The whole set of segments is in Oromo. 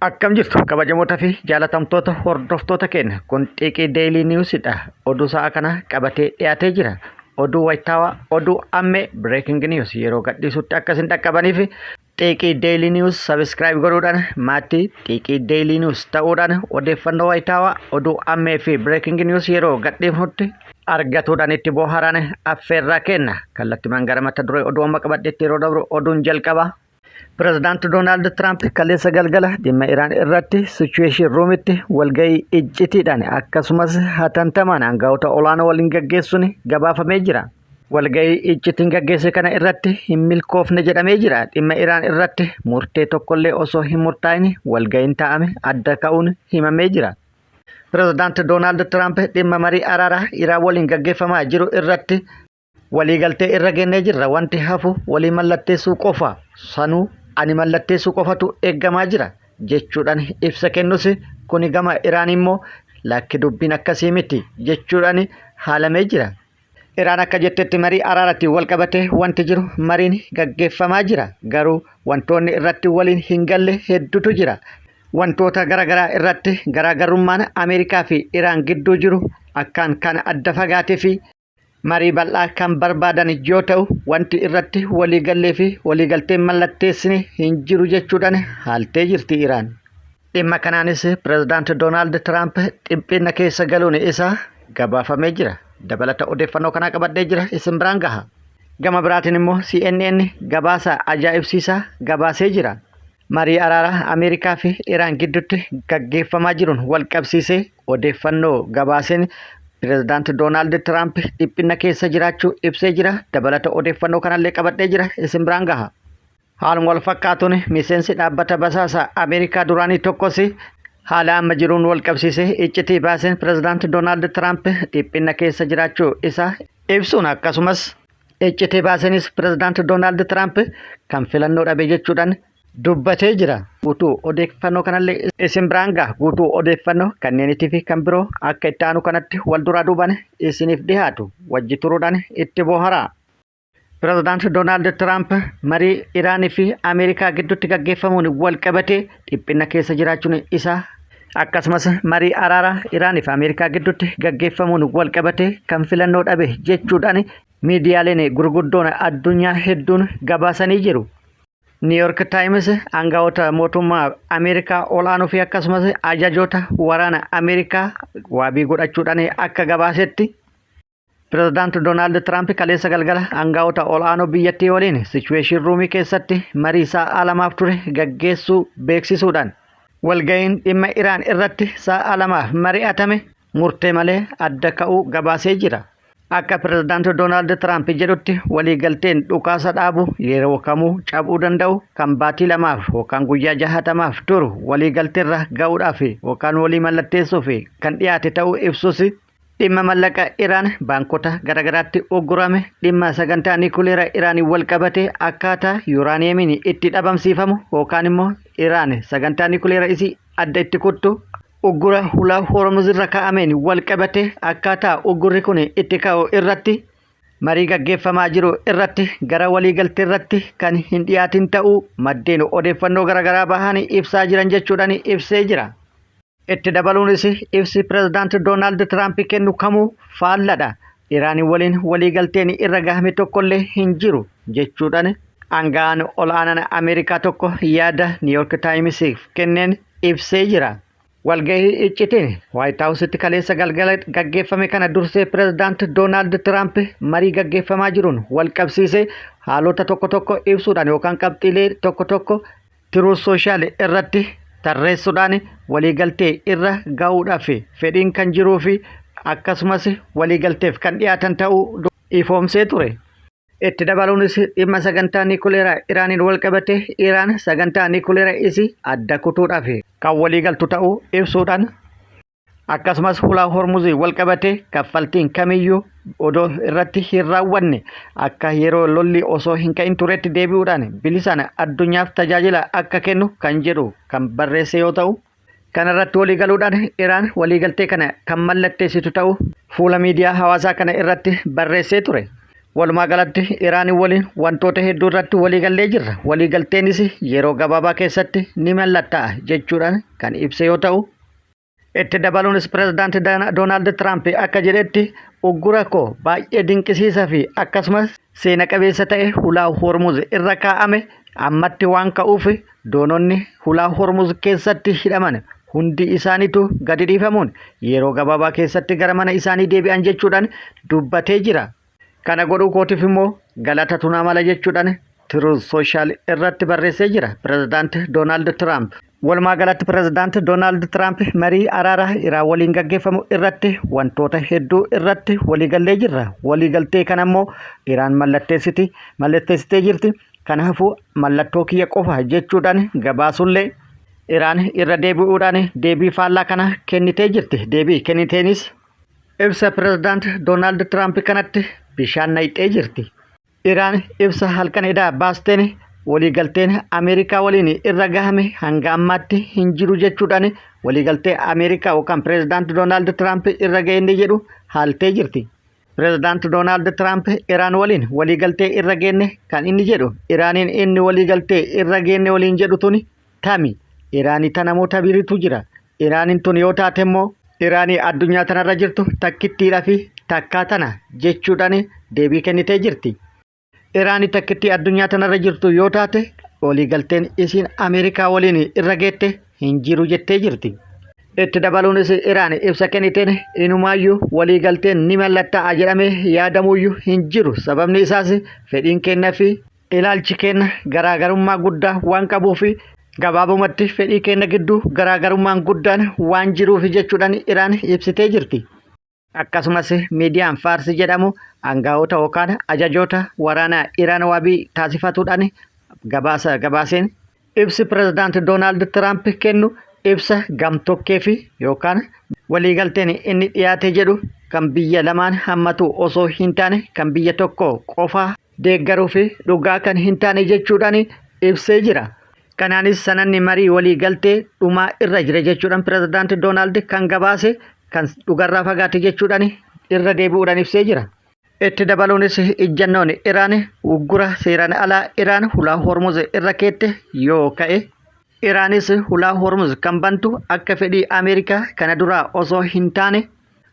Akkam jirtu kabajamoota fi jaalatamtoota hordoftoota keenya kun xiiqii deelii niwusidha. Oduu sa'a kana qabatee dhiyaatee jira. Oduu wayitaawaa, oduu ammee breaking news yeroo gadhiisutti akkasin dhaqqabaniif xiiqii deelii niwus sabiskiraayib godhuudhaan maatii xiiqii deelii niwus ta'uudhaan odeeffannoo wayitaawaa, oduu ammee fi breaking news yeroo gadhiifnutti argatuudhaan itti bohaaraan affeerraa kenna. Kallattimaan gara mata duree oduu amma qabadheetti yeroo dabru oduun jalqaba. Pirezidaanti Doonaald Tiraamp kaleessa galgala dhimma Iraan irratti sichuweeshin ruumitti walgahii iccitiidhaan akkasumas hatantamaan aangawoota olaanoo waliin gaggeessuun gabaafamee jira. Walgahii iccitiin gaggeesse kana irratti hin milkoofne jedhamee jira. Dhimma Iraan irratti murtee tokkollee osoo hin murtaa'in walgahiin taa'ame adda ka'uun himamee jira. Pirezidaanti Doonaald Tiraamp dhimma marii araaraa Iraan waliin gaggeeffamaa jiru irratti waliigaltee irra geenyee jirra, wanti hafu walii mallatteessuu qofa, sanuu ani mallatteessuu qofatu eeggamaa jira jechuudhaan ibsa kennus. Kuni gama Iraan immoo lakki dubbiin akkasii miti jechuudhaan haalamee jira. Iraan akka jettetti marii araaraatti wal qabatee wanti jiru mariin gaggeeffamaa jira, garuu wantoonni irratti waliin hin galle hedduutu jira. Wantoota garaagaraa irratti garaagarummaan Ameerikaa fi Iraan gidduu jiru akkaan kan adda fagaatee fi marii bal'aa kan barbaadan yoo ta'u, wanti irratti waliigallee fi waliigalteen mallatteessine hin jiru jechuudhaan haaltee jirti Iraan. Dhimma kanaanis pirezidaanti Doonaald Tiraamp dhiphina keessa galuun isaa gabaafamee jira. Dabalata odeeffannoo kanaa qabadhee jira, isin biraan gaha. Gama biraatiin immoo CNN gabaasa ajaa'ibsiisaa gabaasee jira. Marii araaraa Ameerikaa fi Iraan gidduutti gaggeeffamaa jiruun wal qabsiisee odeeffannoo gabaaseen Pirezidaanti Doonaald Tiraamp dhiphina keessa jiraachuu ibsee jira. Dabalata odeeffannoo kanallee qabadhee jira, isin biraan gaha. Haaluma wal fakkaatuun miseensi dhaabbata basaasa Ameerikaa duraanii tokkos haala amma jiruun wal qabsiisee iccitii baaseen pirezidaanti Doonaald Tiraamp dhiphina keessa jiraachuu isaa ibsuun akkasumas iccitii baaseenis pirezidaanti Doonaald Tiraamp kan filannoo dhabe jechuudhaan dubbatee jira. Guutuu odeeffannoo kanallee isin biraan gaha. Guutuu odeeffannoo kanneenitii fi kan biroo akka itti aanu kanatti wal duraa duubaan isiniif dhiyaatu wajji turuudhaan itti boharaa. Pirezidaanti Doonaald Tiraamp marii Iraanii fi Ameerikaa gidduutti gaggeeffamuun wal qabatee dhiphina keessa jiraachuun isaa akkasumas marii araaraa Iraanii fi Ameerikaa gidduutti gaggeeffamuun wal qabatee kan filannoo dhabe jechuudhaan miidiyaaleen gurguddoon addunyaa hedduun gabaasanii jiru. New York Times aangawoota mootummaa Ameerikaa olaanoo fi akkasumas ajajoota waraana Ameerikaa waabii godhachuudhaan akka gabaasetti pirezidaanti Doonaald Tiraamp kaleessa galgala aangawoota olaanoo biyyattii waliin sichuweeshin ruumii keessatti marii sa'a lamaaf ture gaggeessuu beeksisuudhaan walgahiin dhimma Iraan irratti sa'a lamaaf mari'atame murtee malee adda ka'uu gabaasee jira. Akka pirezidaanti Doonaald Tiraamp jedhutti waliigalteen dhukaasa dhaabu yeroo kamuu cabuu danda'u kan baatii lamaaf yookaan guyyaa 60 turu waliigalteerra ga'uudhaaf yookaan walii mallatteessuuf kan dhiyaate ta'uu ibsus. Dhimma mallaqa Iraan baankota garaagaraatti uggurame, dhimma sagantaa niikuleera Iraanii wal qabatee akkaataa yuuraaniyeemiin itti dhabamsiifamu yookaan immoo Iraan sagantaa niikuleera isii adda itti kuttu uggura hulaa hormuzirra kaa'ameen wal qabatee akkaataa uggurri kun itti ka'u irratti marii gaggeeffamaa jiru irratti gara waliigaltee irratti kan hin dhiyaatin ta'uu maddeen odeeffannoo garaagaraa bahan ibsaa jiran jechuudhaan ibsee jira. Itti dabaluunis ibsi pirezidaanti Doonaald Tiraamp kennu kamuu faalladha. Iraan waliin waliigalteen irra gahame tokkollee hin jiru jechuudhaan aanga'aan ol'aanaan Ameerikaa tokko yaada New York Times kenneen ibsee jira. Walgahii iccitiin White Houseitti kaleessa galgala gaggeeffame kana dursee pirezidaanti Doonaald Tiraamp marii gaggeeffamaa jiruun wal qabsiisee haalota tokko tokko ibsuudhaan yookaan qabxiilee tokko tokko Truth Social irratti tarreessuudhaan waliigaltee irra ga'uudhaaf fedhiin kan jiruu fi akkasumas waliigalteef kan dhiyaatan ta'uu ifoomsee ture. Itti dabaluunis dhimma sagantaa niikuleera Iraaniin wal qabate Iraan sagantaa niikuleera isii adda kutuudhaaf kan waliigaltu ta'uu ibsuudhaan akkasumas hulaa hormuzii wal qabate kaffaltiin kamiyyuu odoo irratti hin raawwanne akka yeroo lolli osoo hin ka'in turetti deebi'uudhaan bilisaan addunyaaf tajaajila akka kennu kan jedhu kan barreesse yoo ta'u, kanarratti waliigaluudhaan Iraan waliigaltee kana kan mallatteessitu ta'uu fuula miidiyaa hawaasaa kana irratti barreessee ture. Walumaa galatti Iraanii waliin wantoota hedduu irratti waliigallee jirra. Waliigalteenis yeroo gabaabaa keessatti ni mallatta'a jechuudhaan kan ibse yoo ta'u, itti dabaluunis pirezidaanti Doonaald Tiraamp akka jedhetti uggura koo baay'ee dinqisiisaa fi akkasumas seena qabeessa ta'e hulaa Hormuz irra kaa'ame ammatti waan ka'uuf doononni hulaa Hormuz keessatti hidhaman hundi isaaniitu gadi dhiifamuun yeroo gabaabaa keessatti gara mana isaanii deebi'an jechuudhaan dubbatee jira. Kana godhuu kootiif immoo galatatu naa mala jechuudhaan Truth Social irratti barreessee jira pirezidaanti Doonaald Tiraamp. Walumaa galatti pirezidaanti Doonaald Tiraamp marii araaraa Iraan waliin gaggeeffamu irratti wantoota hedduu irratti waliigallee jirra. Waliigaltee kana immoo Iraan mallatteessitee jirti. Kanaafuu mallattoo kiyya qofa jechuudhaan gabaasullee Iraan irra deebi'uudhaan deebii faallaa kana kennitee jirti. Deebii kenniteenis ibsa pirezidaanti Doonaald Tiraamp kanatti bishaan naqxee jirti. Iraan ibsa halkan edaa baasteen waliigalteen Ameerikaa waliin irra gahame hanga ammaatti hin jiru jechuudhaan waliigaltee Ameerikaa yookaan pirezidaanti Doonaald Tiraamp irra ga'e jedhu haaltee jirti. Pirezidaanti Doonaald Tiraamp Iraan waliin waliigaltee irra geenne kan inni jedhu Iraaniin inni waliigaltee irra geenne waliin jedhu tuni tami. Iraanii tana namoota biriitu jira. Iraaniin tun yoo taate immoo Iraanii addunyaa tanarra jirtu takkittiidhaa fi takkaa tana jechuudhaan deebii kennitee jirti. Iraanii takkittii addunyaa tanarra jirtu yoo taate waliigalteen isiin Ameerikaa waliin irra geette hin jiru jettee jirti. Itti dabaluunis Iraan ibsa kenniteen inumaayyuu waliigalteen ni mallatta'a jedhamee yaadamuyyuu hin jiru. Sababni isaas fedhiin kennaa fi ilaalchi kenna garaagarummaa guddaa waan qabuuf gabaabumatti fedhii kenna gidduu garaagarummaan guddaan waan jiruuf jechuudhaan Iraan ibsitee jirti. Akkasumas miidiyaan Faarsi jedhamu aangaa'ota yookaan ajajoota waraanaa Iraan waabii taasifatuudhaan gabaaseen ibsi pirezidaanti Doonaald Tiraamp kennu ibsa gamtokkee fi yookaan waliigalteen inni dhiyaate jedhu kan biyya lamaan hammatu osoo hin taane kan biyya tokko qofaa deeggaruu fi dhugaa kan hin taane jechuudhaan ibsee jira. Kanaanis sananni marii waliigaltee dhumaa irra jira jechuudhaan pirezidaanti Doonaald kan gabaase kan dhugarraa fagaate jechuudhaan irra deebi'uudhaan ibsee jira. Itti dabaluunis ijjannoon Iraan uggura seeraan alaa Iraan hulaa Hormuz irra keette yoo ka'e Iraanis hulaa Hormuz kan bantu akka fedhii Ameerikaa kana duraa osoo hin taane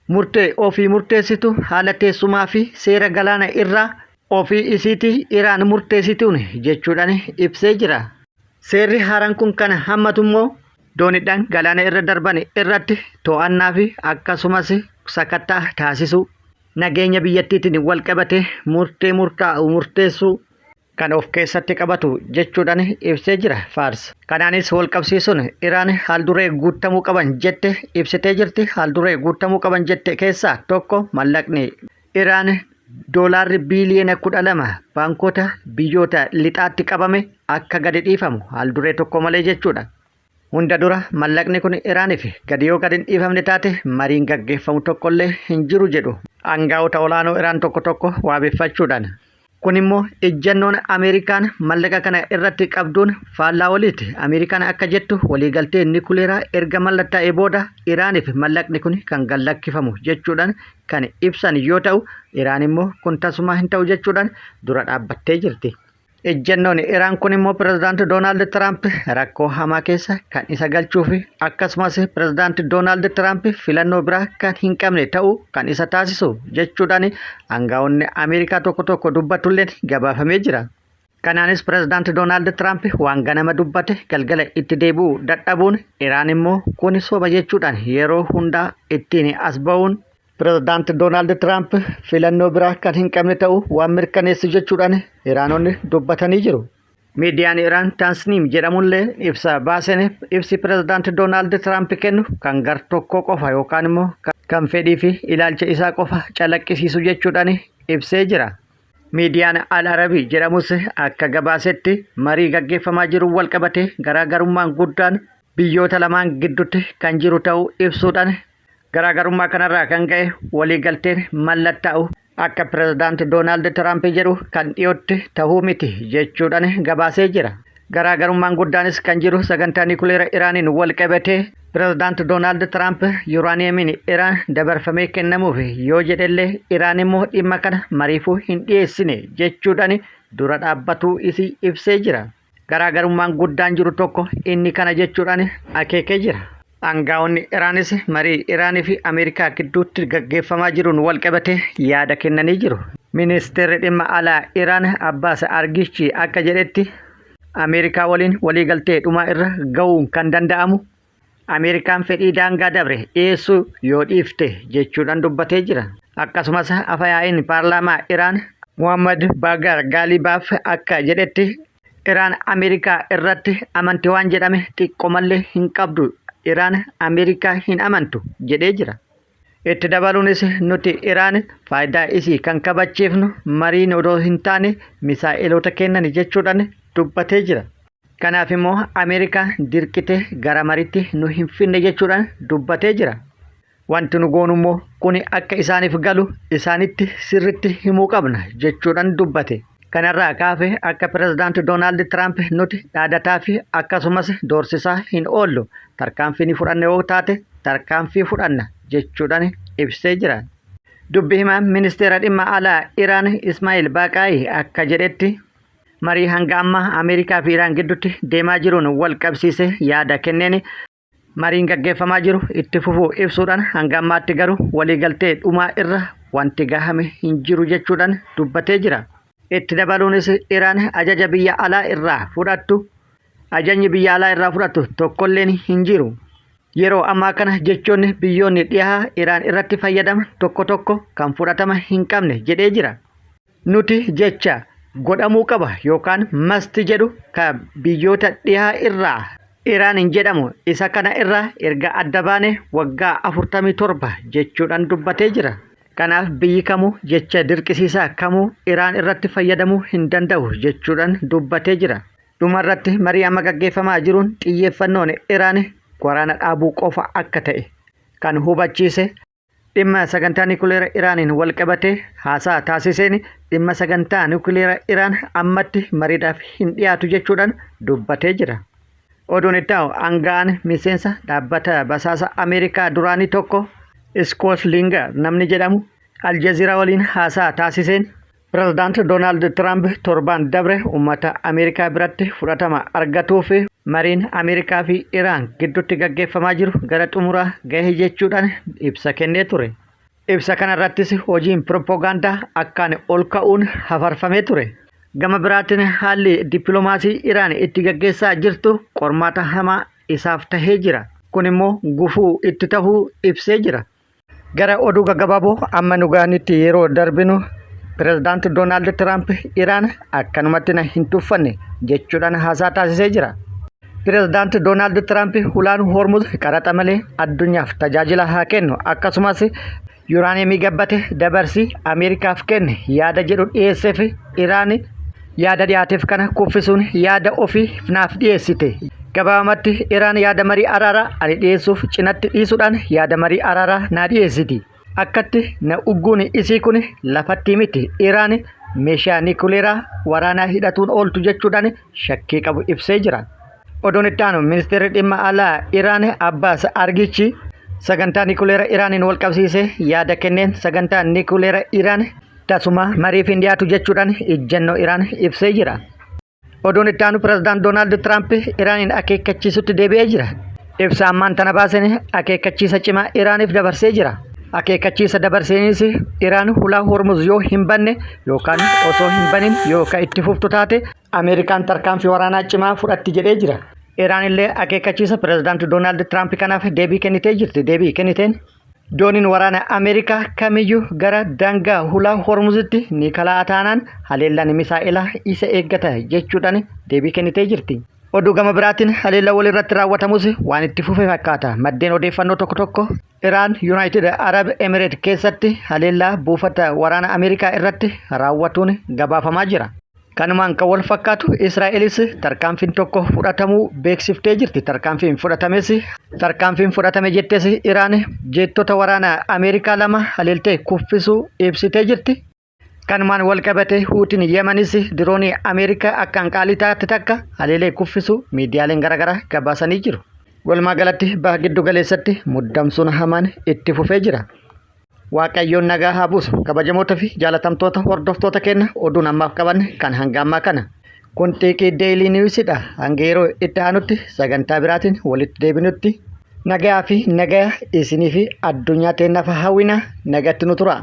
murtee ofii murteessitu haala teessumaa fi seera galaana irraa ofii isiitii Iraan murteessituun jechuudhaan ibsee jira. Seerri haaraan kun kana hammatu immoo dooniidhaan galaana irra darban irratti to'annaa fi akkasumas sakattaa taasisuu nageenya biyyattiitiin wal qabate murtaa'u murteessuu kan of keessatti qabatu jechuudhaan ibsee jira Faars. Kanaanis wal qabsiisuun Iraan haalduree guutamuu qaban jette ibsitee jirti. Haalduree guutamuu qaban jette keessaa tokko mallaqni Iraan doolaarri biiliyoona 12 baankota biyyoota lixaatti qabame akka gadi dhiifamu haalduree tokko malee jechuudha. Hunda dura mallaqni kun Iraaniif gadi yoo gadi hin dhiifamne taate mariin gaggeeffamu tokkollee hin jiru jedhu aangaa'ota olaanoo Iraan tokko waabeffachuudhaan. Kun immoo ejjannoon Ameerikaan mallaqa kana irratti qabduun faallaa waliiti. Ameerikaan akka jettu waliigaltee nikuleeraa erga mallattaa'ee booda Iraaniif mallaqni kun kan gallakkifamu jechuudhaan kan ibsan yoo ta'u, Iraan immoo kun tasuma hin ta'u jechuudhaan dura dhaabbattee jirti. Ejjannoon Iraan kun immoo pirezidaanti Doonaald Tiraamp rakkoo hamaa keessa kan isa galchuuf akkasumas pirezidaanti Doonaald Tiraamp filannoo biraa kan hin qabne ta'uu kan isa taasisu jechuudhaan aangaa'onni Ameerikaa tokko dubbatullee gabaafamee jira. Kanaanis pirezidaanti Doonaald Tiraamp waan ganama dubbate galgala itti deebi'uu dadhabuun Iraan immoo kun soba jechuudhaan yeroo hundaa ittiin as ba'uun pirezidaanti Doonaald Tiraamp filannoo biraa kan hin qabne ta'uu waan mirkaneessu jechuudhaan Iraanonni dubbatanii jiru. Miidiyaan Iraan Tasniim jedhamullee ibsa baaseen ibsi pirezidaanti Doonaald Tiraamp kennu kan gar tokko qofa yookaan immoo kan fedhii fi ilaalcha isaa qofa calaqqisiisu jechuudhaan ibsee jira. Miidiyaan Al-Arabii jedhamus akka gabaasetti marii gaggeeffamaa jiru wal qabate garaagarummaan guddaan biyyoota lamaan gidduutti kan jiru ta'uu ibsuudhaan garaagarummaa kanarraa kan ka'e waliigalteen mallattaa'u akka pirezidaanti Doonaald Tiraamp jedhu kan dhiyootti ta'uu miti jechuudhaan gabaasee jira. Garaagarummaan guddaanis kan jiru sagantaa nikuleera Iraaniin wal qabatee Pirezidaanti Doonaald Tiraamp yuuraaniyeemiin Iraan dabarfamee kennamuuf yoo jedhellee Iraan immoo dhimma kana mariifuu hin dhiyeessine jechuudhaan dura dhaabbatuu isii ibsee jira. Garaagarummaan guddaan jiru tokko inni kana jechuudhaan akeekee jira. Aangaa'onni Iraanis marii Iraanii fi Ameerikaa gidduutti gaggeeffamaa jiruun wal qabatee yaada kennanii jiru. Ministeerri dhimma alaa Iraan Abbaas Argichi akka jedhetti Ameerikaa waliin waliigaltee dhumaa irra ga'uun kan danda'amu Ameerikaan fedhii daangaa dabre dhiyeessuu yoo dhiifte jechuudhaan dubbatee jira. Akkasumas afayaa'iin paarlaamaa Iraan Muhammad Bagar Gaalibaaf akka jedhetti Iraan Ameerikaa irratti amantii waan jedhame xiqqoo malee hin qabdu. Iraan Ameerikaa hin amantu jedhee jira. Itti dabaluunis nuti Iraan faayidaa isii kan kabachiifnu mariin odoo hin taane misaa'eloota kennan jechuudhaan dubbatee jira. Kanaaf immoo Ameerikaan dirqitee gara mariitti nu hin finne jechuudhaan dubbatee jira. Wanti nu goonu immoo kuni akka isaaniif galu isaanitti sirritti himuu qabna jechuudhaan dubbate. Kanarraa kaafee akka Pirezidaanti Doonaald Tiraamp nuti dhaadataa fi akkasumas doorsisaa hin oollu tarkaanfii fudhanne yoo taate tarkaanfii fudhanna jechuudhaan ibsee jira. Dubbi himaa ministeera dhimma alaa Iraan Ismaa'il Baaqaayi akka jedhetti marii hanga ammaa Ameerikaa fi Iraan gidduutti deemaa jiruun wal qabsiisee yaada kenneen mariin gaggeeffamaa jiru itti fufuu ibsuudhaan hanga ammaatti garuu waliigaltee dhumaa irra wanti gahame hin jiru jechuudhaan dubbatee jira. Itti dabaluunis Iraan ajaja biyya alaa irraa fudhattu tokkolleen hin jiru. Yeroo ammaa kana jechoonni biyyoonni dhiyaa Iraan irratti fayyadaman tokko kan fudhatama hin qabne jedhee jira. Nuti jecha godhamuu qaba yookaan masti jedhu ka biyyoota dhiyaa irraa Iraan hin jedhamu isa kana irraa erga adda baane waggaa 47 jechuudhaan dubbatee jira. Kanaaf biyyi kamuu jecha dirqisiisaa kamuu Iraan irratti fayyadamuu hin danda'u jechuudhaan dubbatee jira. Dhumarratti marii amma gaggeeffamaa jiruun xiyyeeffannoon Iraan waraana dhaabuu qofa akka ta'e kan hubachiise dhimma sagantaa nukleeraa Iraaniin wal qabatee haasaa taasiseen dhimma sagantaa nukleeraa Iraan ammatti mariidhaaf hin dhiyaatu jechuudhaan dubbatee jira. Oduun itti aanu aangaa'aan miseensa dhaabbata basaasa Ameerikaa duraanii tokko Scott Linger namni jedhamu Aljazeeraa waliin haasaa taasiseen Pirezidaanti Doonaald Tiraamp torbaan dabre uummata Ameerikaa biratti fudhatama argatuu fi mariin Ameerikaa fi Iraan gidduutti gaggeeffamaa jiru gara xumuraa gahee jechuudhaan ibsa kennee ture. Ibsa kanarrattis hojiin piroopagaandaa akkaan ol ka'uun hafarfamee ture. Gama biraatiin haalli dippiloomaasii Iraan itti gaggeessaa jirtu qormaata hamaa isaaf tahee jira. Kun immoo gufuu itti tahuu ibsee jira. Gara oduu gaggabaaboo amma nu gaanitti yeroo darbinu Pirezidaanti Doonaald Tiraamp Iraan akkanumatti na hin tuffanne jechuudhaan haasaa taasisee jira. Pirezidaanti Doonaald Tiraamp hulaan Hormuz qaraxa malee addunyaaf tajaajila haa kennu akkasumas yuuraaniyeemii gabbate dabarsii Ameerikaaf kenne yaada jedhu dhiyeesseef Iraan yaada dhiyaateef kana kuffisuun yaada ofii naaf dhiyeessite. Gabaabumatti Iraan yaada marii araaraa ani dhiyeessuuf cinatti dhiisuudhaan yaada marii araaraa na dhiyeessiti. Akkatti na ugguun isii kun lafatti miti. Iraan meeshaa nukleeraa waraanaa hidhatuun ooltu jechuudhaan shakkii qabu ibsee jira. Oduun itti aanu ministeerri dhimma alaa Iraan Abbaas Argichi sagantaa nukleeraa Iraaniin wal qabsiisee yaada kenneen sagantaa nukleeraa Iraan tasuma mariif hin dhiyaatu jechuudhaan ejjennoo Iraan ibsee jira. Oduun itti aanu Pirezidaanti Doonaald Tiraamp Iraaniin akeekkachiisutti deebi'ee jira. Ibsa ammaan tana baaseen akeekkachiisa cimaa Iraaniif dabarsee jira. Akeekkachiisa dabarseenis Iraan hulaa Hormuz yoo hin banne yookaan osoo hin banin yookaan itti fuftu taate Ameerikaan tarkaanfii waraanaa cimaa fudhatti jedhee jira. Iraan illee akeekkachiisa Pirezidaanti Doonaald Tiraamp kanaaf deebii kennitee jirti. Deebii kenniteen dooniin waraana Ameerikaa kamiyyuu gara daangaa hulaa Hormuzitti ni kalaa taanaan haleellaan misaa'ilaa isa eeggata jechuudhaan deebii kennitee jirti. Oduu gama biraatiin haleellaa walirratti raawwatamus waan itti fufe fakkaata. Maddeen odeeffannoo tokko Iraan Yuunaayitid Arab Emireet keessatti haleellaa buufata waraana Ameerikaa irratti raawwatuun gabaafamaa jira. Kanumaan kan wal fakkaatu Israa'elis tarkaanfiin tokko fudhatamuu beeksiftee jirti. Tarkaanfiin fudhatame jettees Iraan jeettota waraana Ameerikaa 2 haleeltee kuffisuu ibsitee jirti. Kanumaan wal qabate Huutiin Yemanis diroonii Ameerikaa akkaan qaalii taate takka haleelee kuffisuu miidiyaaleen garaagaraa gabaasanii jiru. Walumaa galatti baha giddu galeessatti muddamsuun hamaan itti fufee jira. Waaqayyoon nagaa haa buusu. Kabajamoota fi jaalatamtoota hordoftoota keenya oduun ammaaf qabanne kan hanga ammaa kana. Kun xiiqii Daily Newsidha. Hanga yeroo itti aanutti sagantaa biraatiin walitti deebinutti nagaa fi nagaa isinii fi addunyaa teennaaf hawwina nagatti nu tura.